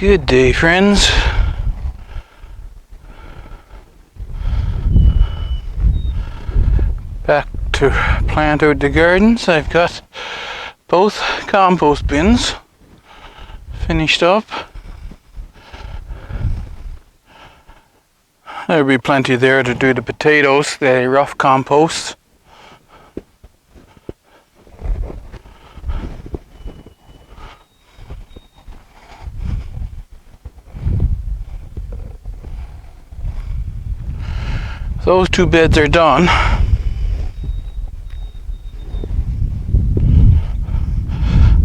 Good day, friends. Back to plant out the gardens. I've got both compost bins finished up. There'll be plenty there to do the potatoes, the rough compost. Those two beds are done.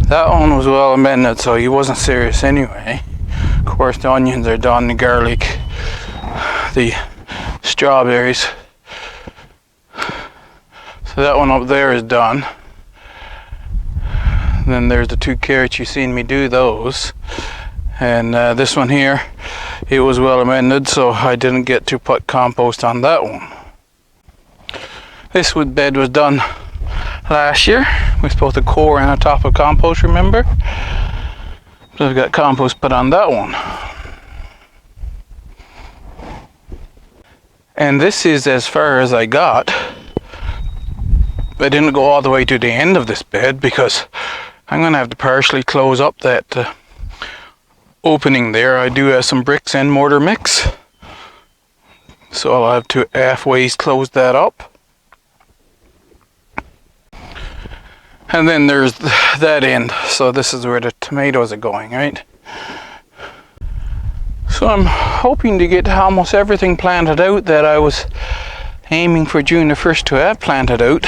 That one was well amended, so he wasn't serious anyway. Of course, the onions are done, the garlic, the strawberries. So that one up there is done. And then there's the 2 carrots, you've seen me do those. And this one here, it was well amended, so I didn't get to put compost on that one. This wood bed was done last year. We supposed to core and a top of compost, remember? So I've got compost put on that one. And this is as far as I got. I didn't go all the way to the end of this bed because I'm going to have to partially close up that opening there. I do have some bricks and mortar mix, so I'll have to halfways close that up. And then there's that end, so this is where the tomatoes are going, right? So I'm hoping to get almost everything planted out that I was aiming for June the 1st to have planted out.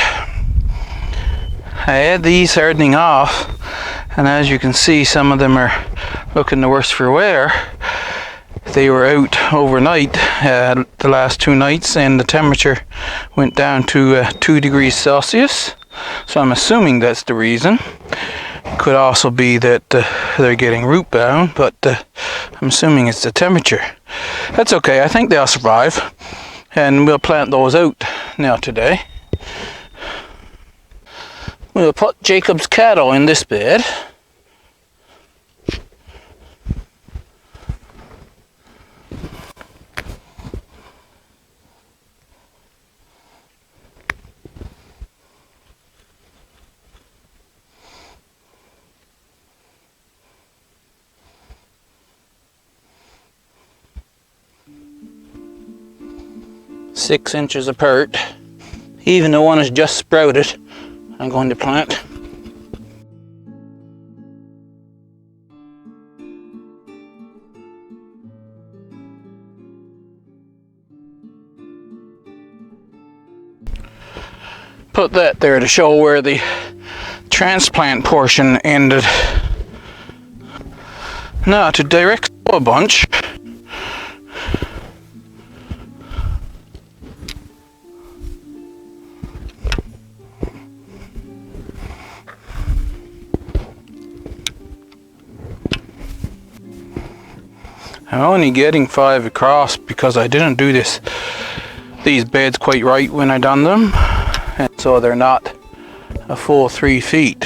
I had these hardening off, and as you can see, some of them are looking the worse for wear. They were out overnight, the last 2 nights, and the temperature went down to 2 degrees Celsius. So I'm assuming that's the reason. Could also be that they're getting root bound, but I'm assuming it's the temperature. That's okay, I think they'll survive, and we'll plant those out now today. We'll put Jacob's cattle in this bed. Six inches apart. Even the one is just sprouted, I'm going to plant. Put that there to show where the transplant portion ended. Now to direct a bunch. I'm only getting 5 across because I didn't do these beds quite right when I done them, and so they're not a full 3 feet.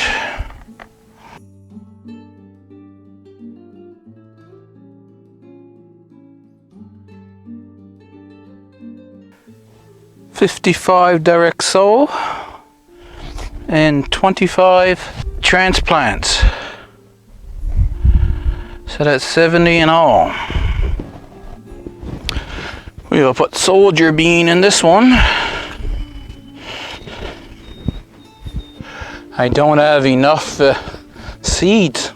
$55 direct sow and 25 transplants. So that's 70 in all. We'll put soldier bean in this one. I don't have enough seeds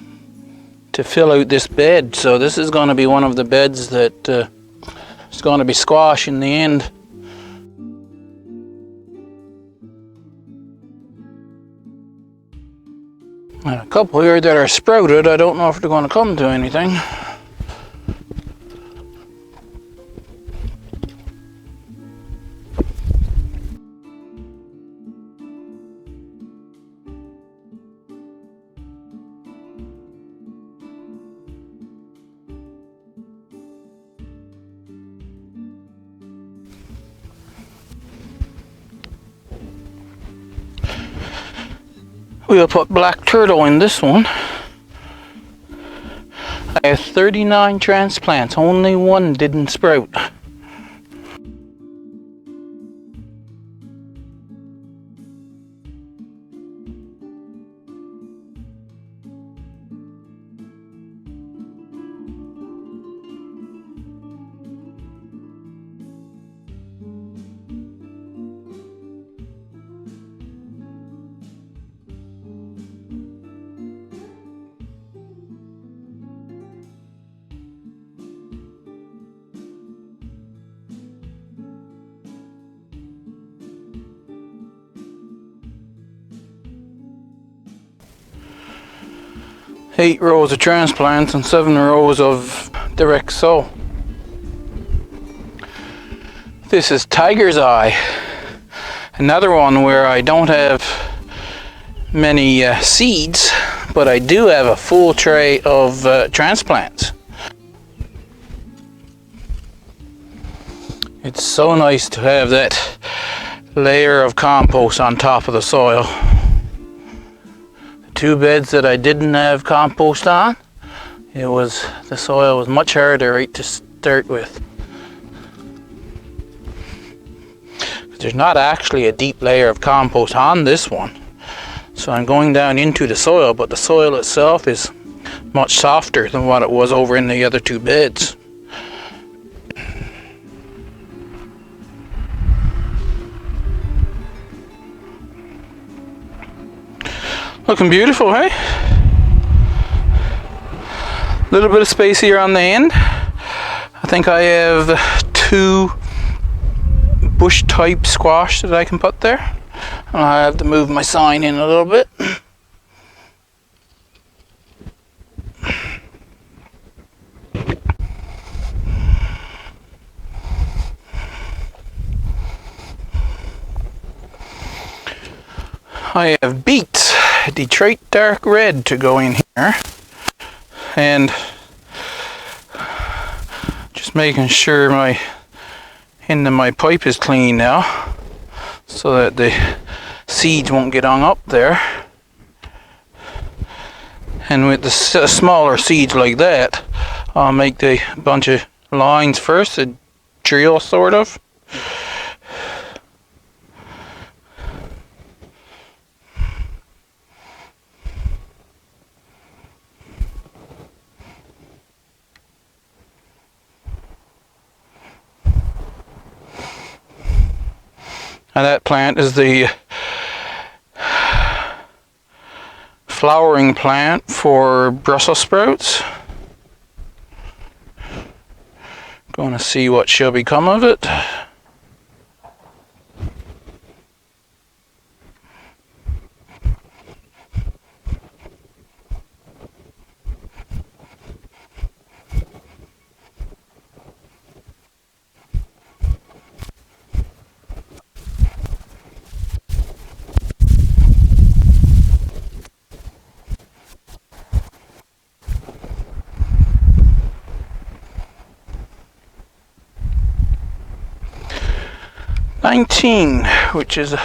to fill out this bed, so this is going to be one of the beds that is going to be squash in the end. A couple here that are sprouted, I don't know if they're going to come to anything. We'll put black turtle in this one. I have 39 transplants, only one didn't sprout. Eight rows of transplants and 7 rows of direct sow. This is Tiger's Eye, another one where I don't have many seeds, but I do have a full tray of transplants. It's so nice to have that layer of compost on top of the soil. The 2 beds that I didn't have compost on, the soil was much harder right to start with. There's not actually a deep layer of compost on this one, so I'm going down into the soil, but the soil itself is much softer than what it was over in the other 2 beds. Looking beautiful, hey? A little bit of space here on the end. I think I have 2 bush type squash that I can put there. And I have to move my sign in a little bit. I have beets, Detroit dark red, to go in here, and just making sure my end of my pipe is clean now, so that the seeds won't get hung up there. And with the smaller seeds like that, I'll make the bunch of lines first, a drill sort of. And that plant is the flowering plant for Brussels sprouts. Going to see what shall become of it. Which is a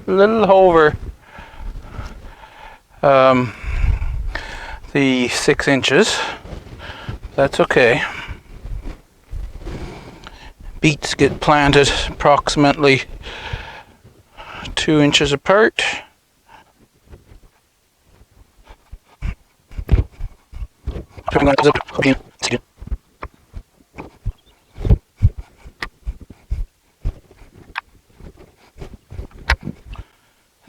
little over the 6 inches. That's okay. Beets get planted approximately 2 inches apart.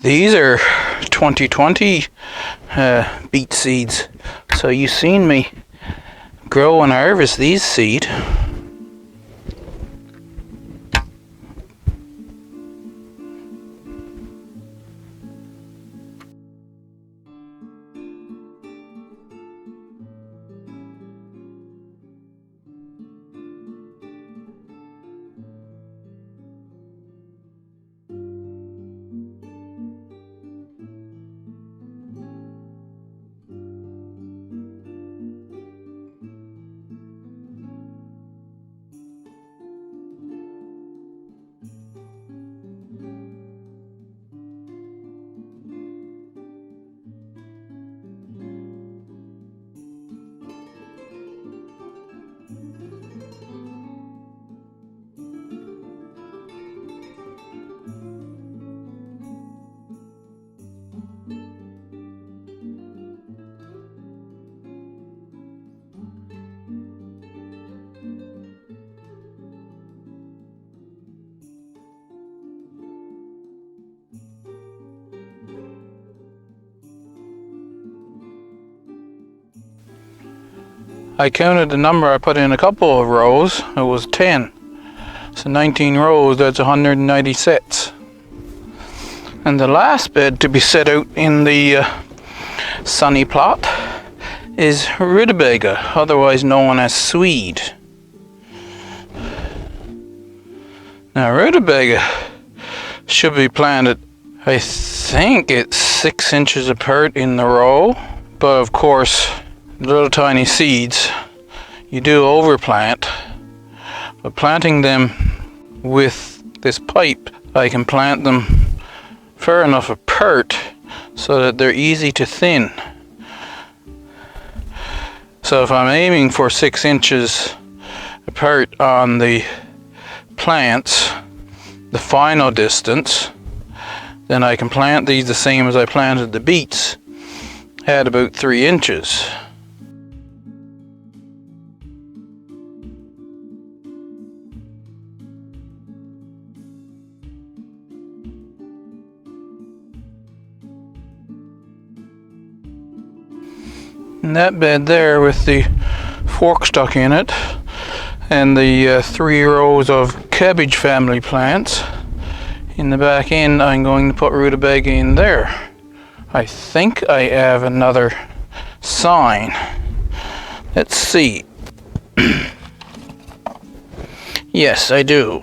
These are 2020 beet seeds, so you've seen me grow and harvest these seed. I counted the number I put in a couple of rows. It was 10. So 19 rows, that's 190 sets. And the last bed to be set out in the sunny plot is rutabaga, otherwise known as swede. Now rutabaga should be planted, I think it's 6 inches apart in the row, but of course little tiny seeds, you do overplant. But planting them with this pipe, I can plant them far enough apart so that they're easy to thin. So if I'm aiming for 6 inches apart on the plants, the final distance, then I can plant these the same as I planted the beets at about 3 inches. And that bed there with the fork stuck in it and the 3 rows of cabbage family plants in the back end, I'm going to put rutabaga in there. I think I have another sign. Let's see. Yes, I do.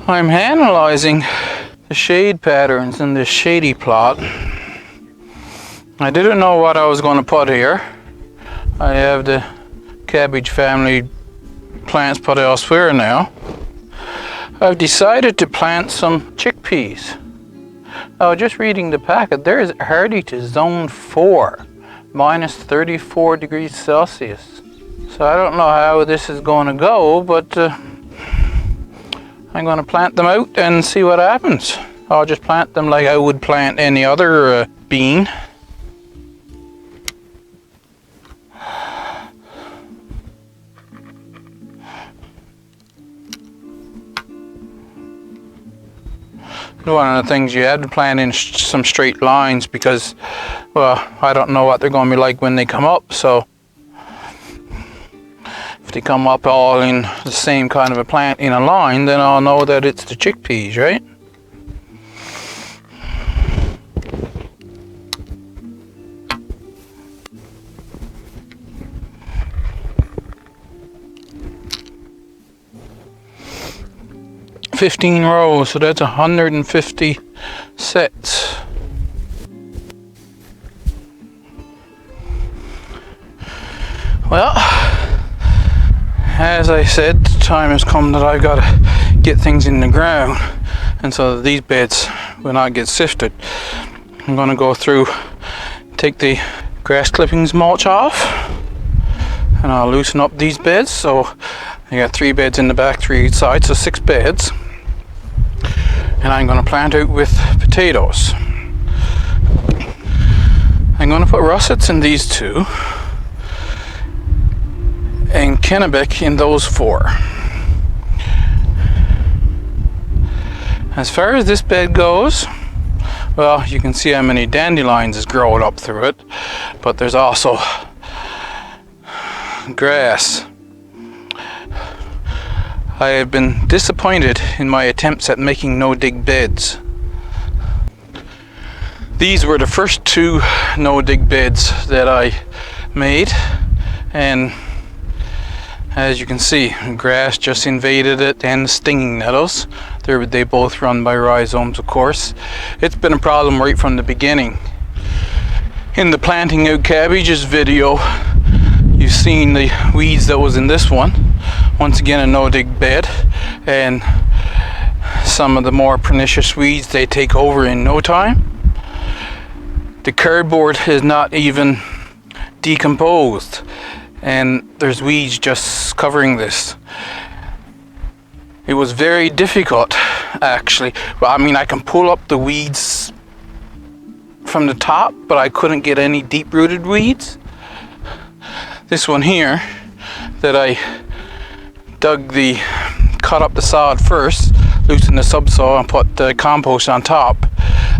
I'm analyzing the shade patterns in this shady plot. I didn't know what I was going to put here. I have the cabbage family plants put elsewhere now. I've decided to plant some chickpeas. Oh, just reading the packet, there is hardy to zone 4, minus 34 degrees Celsius. So I don't know how this is going to go, but I'm going to plant them out and see what happens. I'll just plant them like I would plant any other bean. One of the things you had to plant in some straight lines because, well, I don't know what they're going to be like when they come up, so if they come up all in the same kind of a plant in a line, then I'll know that it's the chickpeas, right? "15 rows, so that's 150 sets. Well, as I said, the time has come that I've got to get things in the ground, and so that these beds will not get sifted. I'm going to go through, take the grass clippings mulch off, and I'll loosen up these beds. So I got 3 beds in the back, 3 each side, so 6 beds. And I'm going to plant out with potatoes. I'm going to put russets in these 2 and Kennebec in those 4. As far as this bed goes, well, you can see how many dandelions is growing up through it, but there's also grass. I have been disappointed in my attempts at making no-dig beds. These were the first 2 no-dig beds that I made, and as you can see, grass just invaded it, and the stinging nettles. They both run by rhizomes, of course. It's been a problem right from the beginning. In the planting out cabbages video, you've seen the weeds that was in this one. Once again, a no-dig bed, and some of the more pernicious weeds, they take over in no time. the cardboard is not even decomposed, and there's weeds just covering this. It was very difficult, actually. Well, I mean, I can pull up the weeds from the top, but I couldn't get any deep-rooted weeds. This one here that I cut up the sod first, loosened the subsoil and put the compost on top.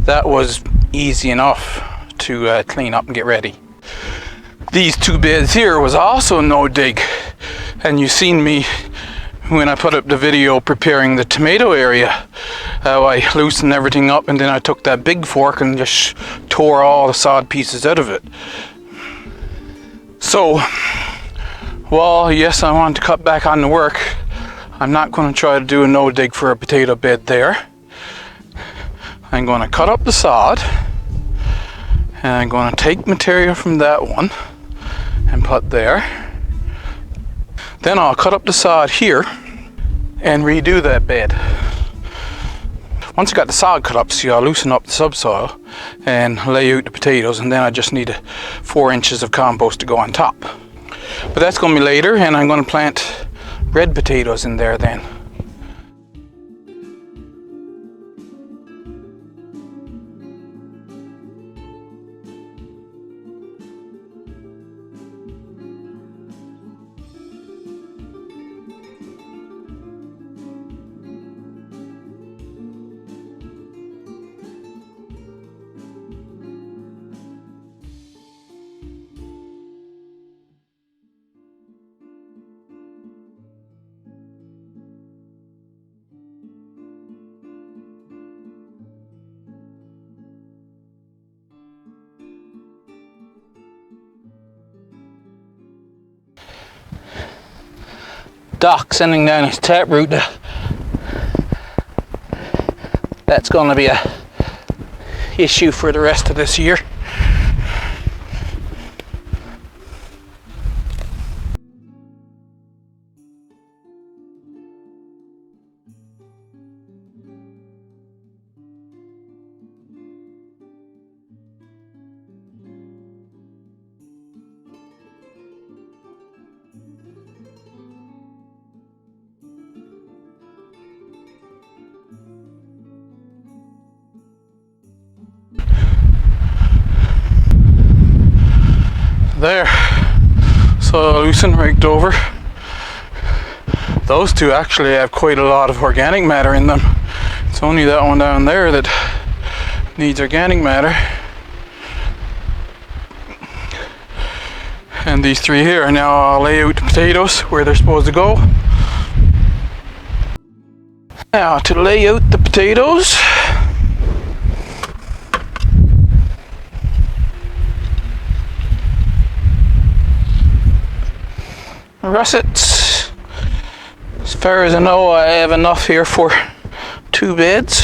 That was easy enough to clean up and get ready. These two beds here was also no dig, and you seen me when I put up the video preparing the tomato area, how I loosened everything up, and then I took that big fork and just tore all the sod pieces out of it. So, well, yes, I want to cut back on the work. I'm not going to try to do a no dig for a potato bed there. I'm going to cut up the sod, and I'm going to take material from that one and put there. Then I'll cut up the sod here and redo that bed. Once I got the sod cut up, see, I'll loosen up the subsoil and lay out the potatoes, and then I just need 4 inches of compost to go on top. But that's going to be later, and I'm going to plant red potatoes in there then. Doc sending down his taproot. That's going to be a issue for the rest of this year. There, so loose and raked over. Those two actually have quite a lot of organic matter in them. It's only that one down there that needs organic matter. And these three here, now I'll lay out the potatoes where they're supposed to go. Now to lay out the potatoes. Russets. As far as I know, I have enough here for 2 beds.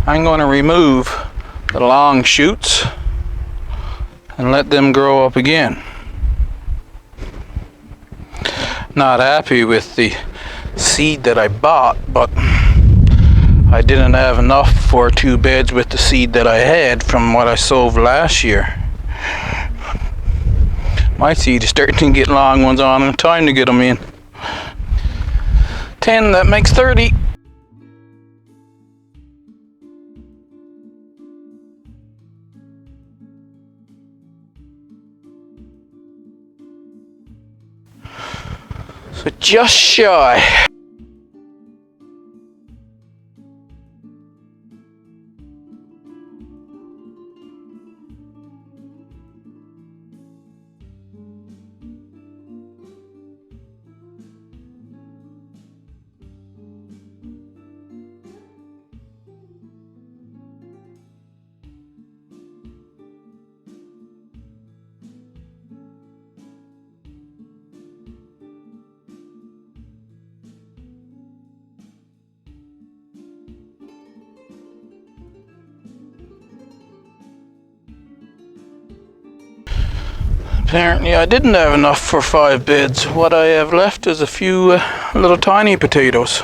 I'm going to remove the long shoots and let them grow up again. Not happy with the seed that I bought, but I didn't have enough for 2 beds with the seed that I had from what I sowed last year. My seed is starting to get long ones on and time to get them in. 10, that makes 30. So just shy. Apparently I didn't have enough for 5 beds. What I have left is a few little tiny potatoes.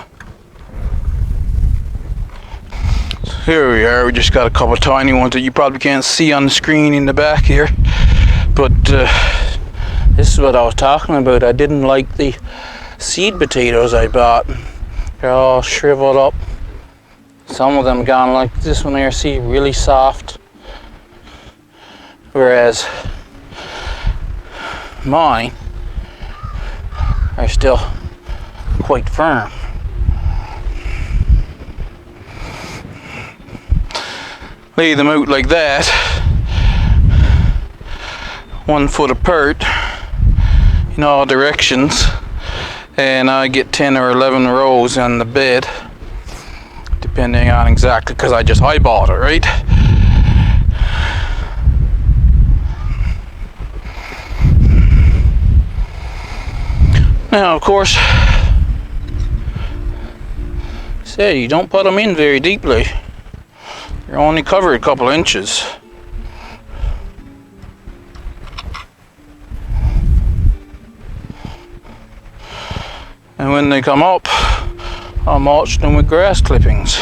So here we are. We just got a couple tiny ones that you probably can't see on the screen in the back here. But this is what I was talking about. I didn't like the seed potatoes I bought. They're all shriveled up. Some of them gone like this one here, see, really soft. Whereas mine are still quite firm. Lay them out like that, 1 foot apart in all directions, and I get 10 or 11 rows on the bed, depending on exactly, because I just eyeballed it, right? Now, of course, say you don't put them in very deeply. You're only covered a couple inches. And when they come up, I'll mulch them with grass clippings.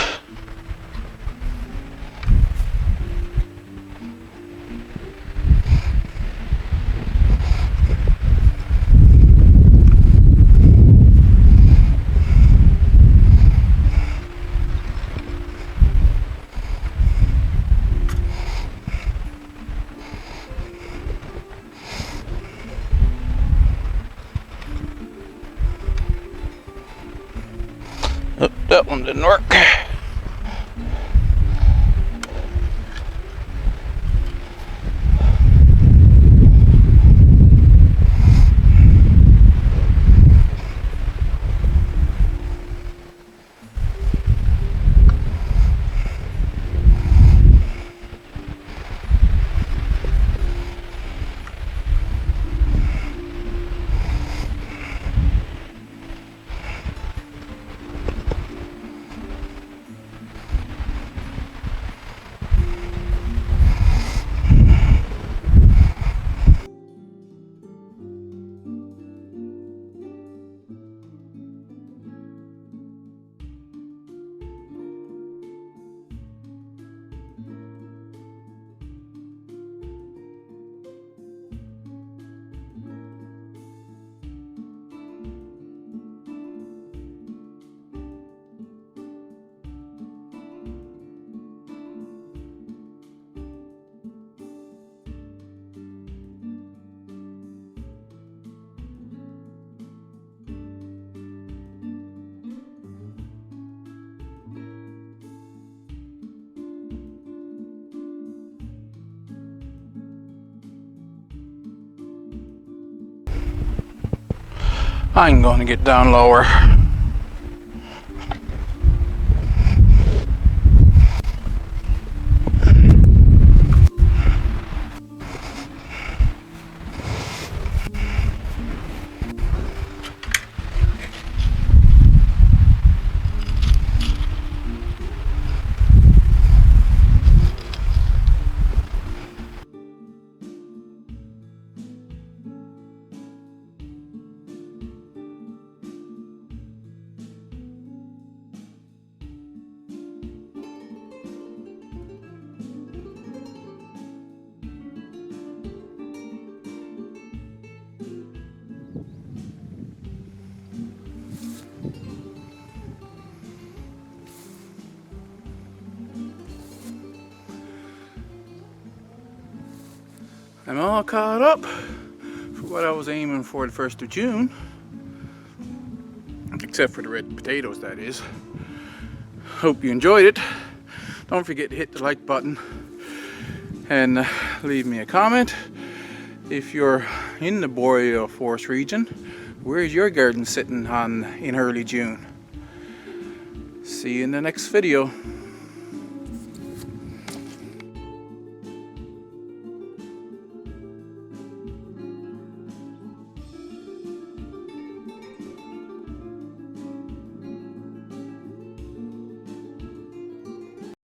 Oh, that one didn't work. I'm going to get down lower. I'm all caught up for what I was aiming for the 1st of June. Except for the red potatoes, that is. Hope you enjoyed it. Don't forget to hit the like button and leave me a comment. If you're in the boreal forest region, where's your garden sitting on in early June? See you in the next video.